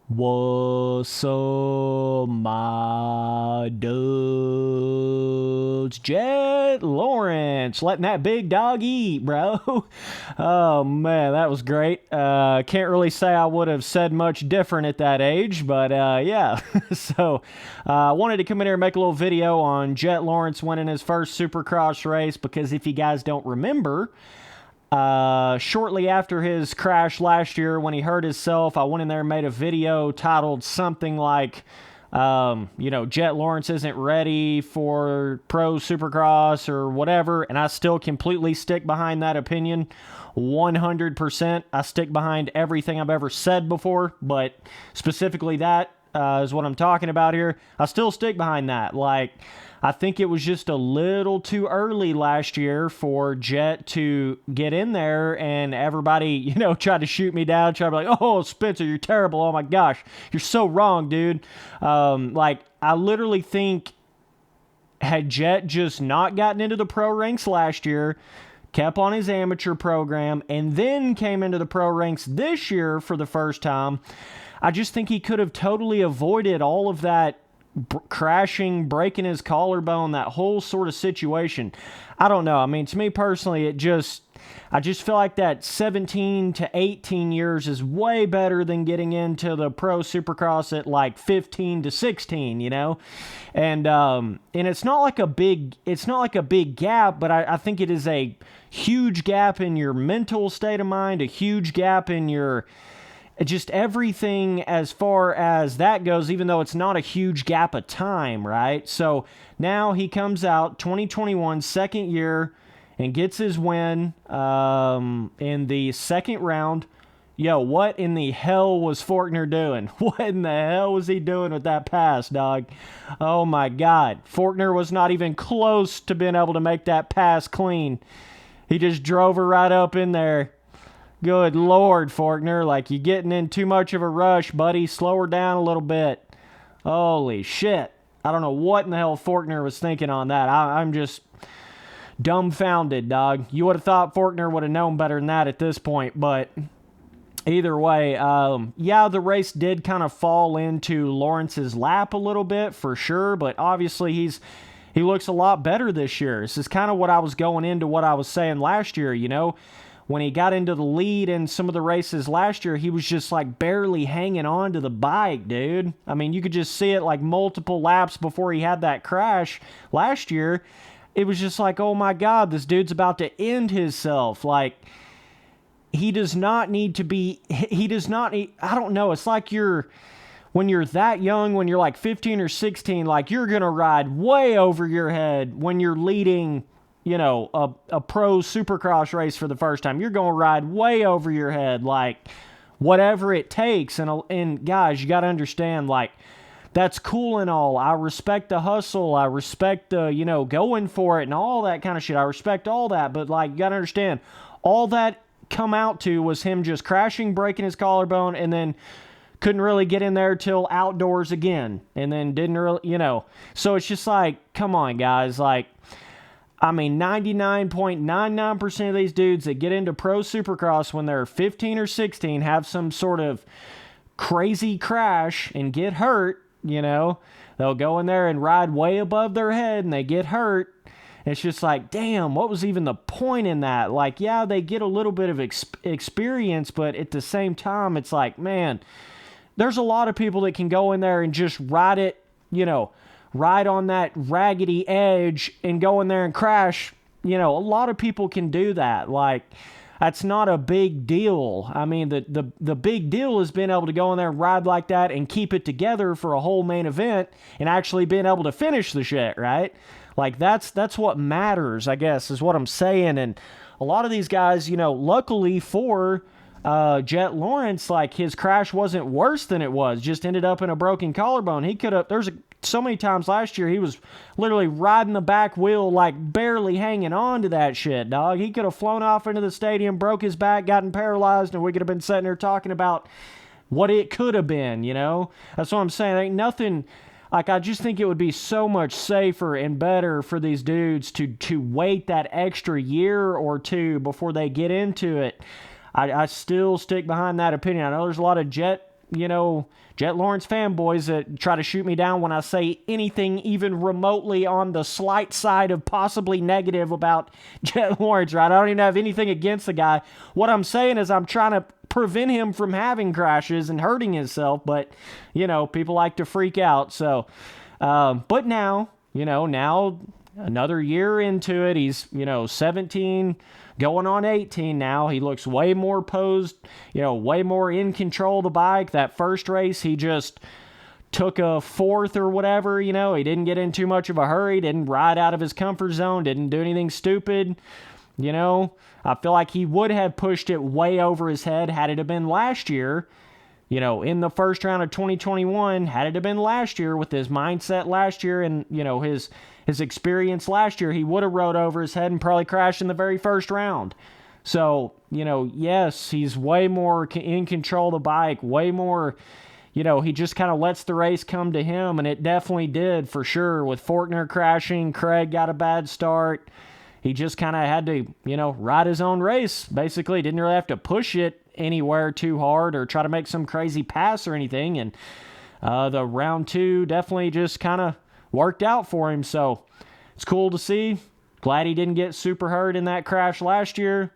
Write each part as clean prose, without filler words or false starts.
What's up, my dudes? Jett Lawrence letting that big dog eat, bro. Oh man, that was great. Can't really say I would have said much different at that age, but yeah. So I wanted to come in here and make a little video on Jett Lawrence winning his first Supercross race because if you guys don't remember, shortly after his crash last year when he hurt himself, I went in there and made a video titled something like, Jett Lawrence isn't ready for pro Supercross or whatever, and I still completely stick behind that opinion 100%. I stick behind everything I've ever said before, but specifically that is what I'm talking about here. I still stick behind that. I think it was just a little too early last year for Jett to get in there and everybody, tried to shoot me down, tried to be like, oh, Spencer, you're terrible. Oh my gosh, you're so wrong, dude. I literally think had Jett just not gotten into the pro ranks last year, kept on his amateur program, and then came into the pro ranks this year for the first time, I just think he could have totally avoided all of that crashing, breaking his collarbone, that whole sort of situation. I don't know. I mean, to me personally, I just feel like that 17 to 18 years is way better than getting into the pro Supercross at like 15 to 16, and it's not like a big gap, but I think it is a huge gap in your mental state of mind, a huge gap in your just everything as far as that goes, even though it's not a huge gap of time, right? So now he comes out 2021, second year, and gets his win in the second round. Yo, what in the hell was Forkner doing? What in the hell was he doing with that pass, dog? Oh my God. Forkner was not even close to being able to make that pass clean. He just drove her right up in there. Good Lord, Forkner, you're getting in too much of a rush, buddy. Slow her down a little bit. Holy shit. I don't know what in the hell Forkner was thinking on that. I'm just dumbfounded, dog. You would have thought Forkner would have known better than that at this point, but either way, the race did kind of fall into Lawrence's lap a little bit for sure, but obviously he looks a lot better this year. This is kind of what I was going into what I was saying last year, When he got into the lead in some of the races last year, he was just barely hanging on to the bike, dude. I mean, you could just see it multiple laps before he had that crash last year. It was just oh my God, this dude's about to end himself. He does not need to be, I don't know. It's when you're that young, when you're 15 or 16, you're going to ride way over your head when you're leading a pro Supercross race for the first time. You're going to ride way over your head, whatever it takes. And guys, you got to understand, that's cool and all. I respect the hustle. I respect the, going for it and all that kind of shit. I respect all that. But, you got to understand, all that come out to was him just crashing, breaking his collarbone, and then couldn't really get in there till outdoors again. And then didn't really, So it's just come on, guys. 99.99% of these dudes that get into pro Supercross when they're 15 or 16 have some sort of crazy crash and get hurt, They'll go in there and ride way above their head and they get hurt. It's just damn, what was even the point in that? They get a little bit of experience, but at the same time, it's man, there's a lot of people that can go in there and just ride it, ride on that raggedy edge and go in there and crash. A lot of people can do that. That's not a big deal. I mean, the big deal is being able to go in there and ride like that and keep it together for a whole main event and actually being able to finish the shit, right? That's what matters, I guess, is what I'm saying. And a lot of these guys, luckily for Jett Lawrence, his crash wasn't worse than it was, just ended up in a broken collarbone. He could have, so many times last year, he was literally riding the back wheel, barely hanging on to that shit, dog. He could have flown off into the stadium, broke his back, gotten paralyzed, and we could have been sitting here talking about what it could have been, That's what I'm saying. Ain't nothing, I just think it would be so much safer and better for these dudes to wait that extra year or two before they get into it. I still stick behind that opinion. I know there's a lot of Jett Jett Lawrence fanboys that try to shoot me down when I say anything even remotely on the slight side of possibly negative about Jett Lawrence, right? I don't even have anything against the guy. What I'm saying is I'm trying to prevent him from having crashes and hurting himself, but, people like to freak out. So, but now, now another year into it, he's, 17, going on 18 now. He looks way more posed, way more in control of the bike. That first race, he just took a fourth or whatever, he didn't get in too much of a hurry, didn't ride out of his comfort zone, didn't do anything stupid, I feel like he would have pushed it way over his head had it have been last year, in the first round of 2021, had it have been last year with his mindset last year and, his experience last year, he would have rode over his head and probably crashed in the very first round. So, yes, he's way more in control of the bike, way more, he just kind of lets the race come to him, and it definitely did for sure with Forkner crashing. Craig got a bad start. He just kind of had to, ride his own race, basically. Didn't really have to push it anywhere too hard or try to make some crazy pass or anything. And the round 2 definitely just kind of worked out for him. So it's cool to see. Glad he didn't get super hurt in that crash last year.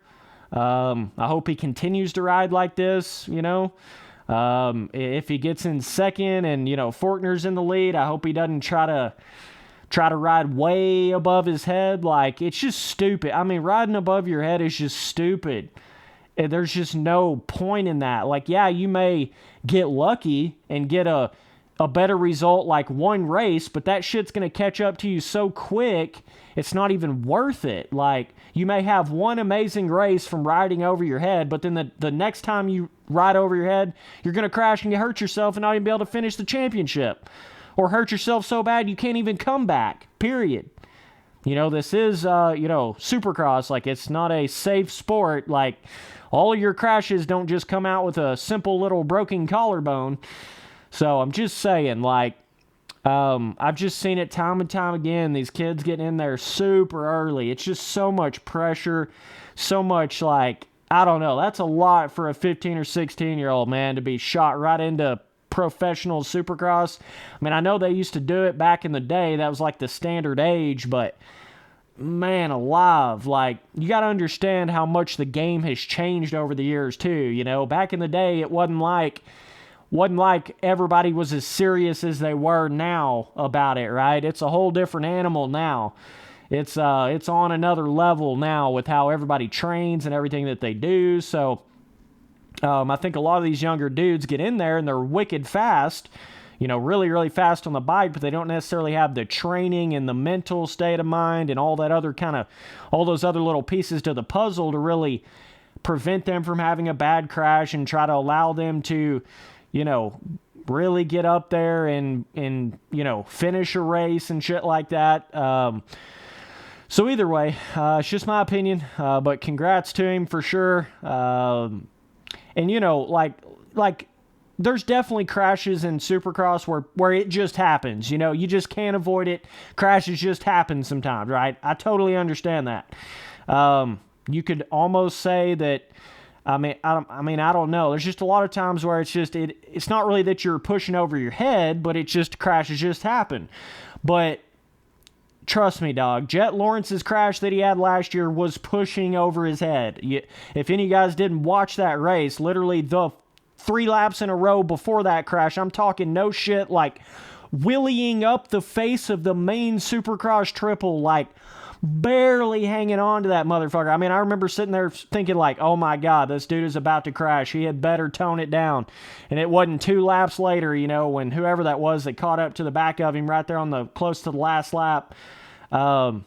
I hope he continues to ride like this, If he gets in second and, Forkner's in the lead, I hope he doesn't try to ride way above his head. Like, it's just stupid. I mean, riding above your head is just stupid. There's just no point in that. Like, yeah, you may get lucky and get a better result like one race, but that shit's going to catch up to you so quick, it's not even worth it. Like, you may have one amazing race from riding over your head, but then the next time you ride over your head, you're going to crash and you hurt yourself and not even be able to finish the championship. Or hurt yourself so bad you can't even come back, period. This is, Supercross. Like, it's not a safe sport. Like, all of your crashes don't just come out with a simple little broken collarbone. So I'm just saying, like, I've just seen it time and time again. These kids getting in there super early. It's just so much pressure, so much, like, I don't know. That's a lot for a 15 or 16-year-old, man, to be shot right into professional Supercross. I mean, I know they used to do it back in the day. That was like the standard age, but man alive, like, you got to understand how much the game has changed over the years too. Back in the day, it wasn't like everybody was as serious as they were now about it, right? It's a whole different animal now. It's on another level now with how everybody trains and everything that they do. So I think a lot of these younger dudes get in there and they're wicked fast, really, really fast on the bike, but they don't necessarily have the training and the mental state of mind and all that other all those other little pieces to the puzzle to really prevent them from having a bad crash and try to allow them to, really get up there and finish a race and shit like that. So either way, it's just my opinion, but congrats to him for sure. And, like there's definitely crashes in Supercross where it just happens. You just can't avoid it. Crashes just happen sometimes, right? I totally understand that. You could almost say that, I don't know. There's just a lot of times where it's not really that you're pushing over your head, but it just crashes just happen. But trust me, dog, Jett Lawrence's crash that he had last year was pushing over his head. If any of you guys didn't watch that race, literally the 3 laps in a row before that crash, I'm talking no shit, like wheeling up the face of the main Supercross triple, like barely hanging on to that motherfucker. I mean, I remember sitting there thinking like, oh my God, this dude is about to crash. He had better tone it down. And it wasn't 2 laps later, when whoever that was that caught up to the back of him right there on close to the last lap, and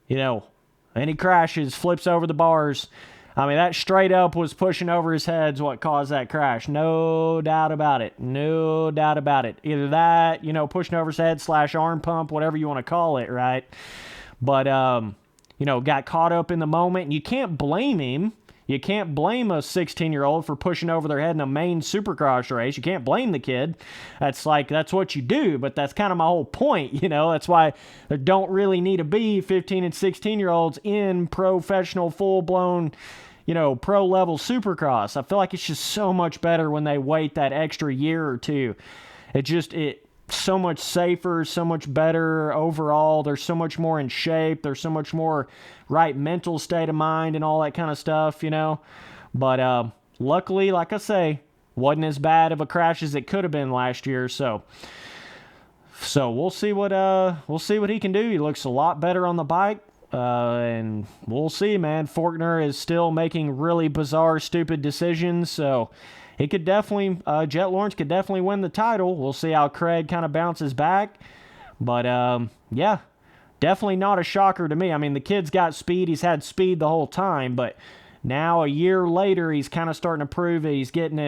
he crashes, flips over the bars. I mean, that straight up was pushing over his head's what caused that crash. No doubt about it. No doubt about it. Either that, pushing over his head / arm pump, whatever you want to call it, right? But, got caught up in the moment. And you can't blame him. You can't blame a 16-year-old for pushing over their head in a main Supercross race. You can't blame the kid. That's what you do, but that's kind of my whole point, That's why there don't really need to be 15 and 16-year-olds in professional, full-blown, pro level Supercross. I feel like it's just so much better when they wait that extra year or two. It so much safer, so much better overall. They're so much more in shape. They're so much more right mental state of mind and all that kind of stuff, But luckily, like I say, wasn't as bad of a crash as it could have been last year. So we'll see what he can do. He looks a lot better on the bike. And we'll see, man. Forkner is still making really bizarre, stupid decisions. So he could definitely, Jett Lawrence could definitely win the title. We'll see how Craig kind of bounces back. But, yeah, definitely not a shocker to me. I mean, the kid's got speed. He's had speed the whole time. But now, a year later, he's kind of starting to prove that he's getting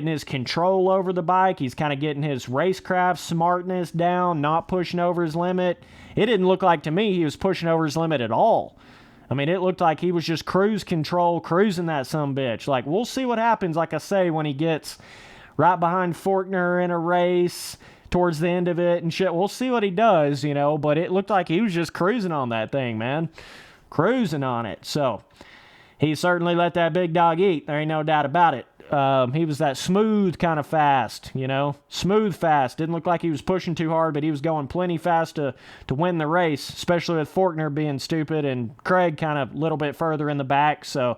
his control over the bike. He's kind of getting his racecraft smartness down, not pushing over his limit. It didn't look like to me he was pushing over his limit at all. I mean, it looked like he was just cruise control, cruising that sumbitch. Like, we'll see what happens, like I say, when he gets right behind Forkner in a race towards the end of it and shit. We'll see what he does, but it looked like he was just cruising on that thing, man. Cruising on it. So he certainly let that big dog eat. There ain't no doubt about it. He was that smooth kind of fast, smooth fast. Didn't look like he was pushing too hard, but he was going plenty fast to win the race, especially with Forkner being stupid and Craig kind of a little bit further in the back. So,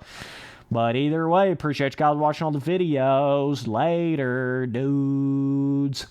but either way, appreciate you guys watching all the videos. Later, dudes.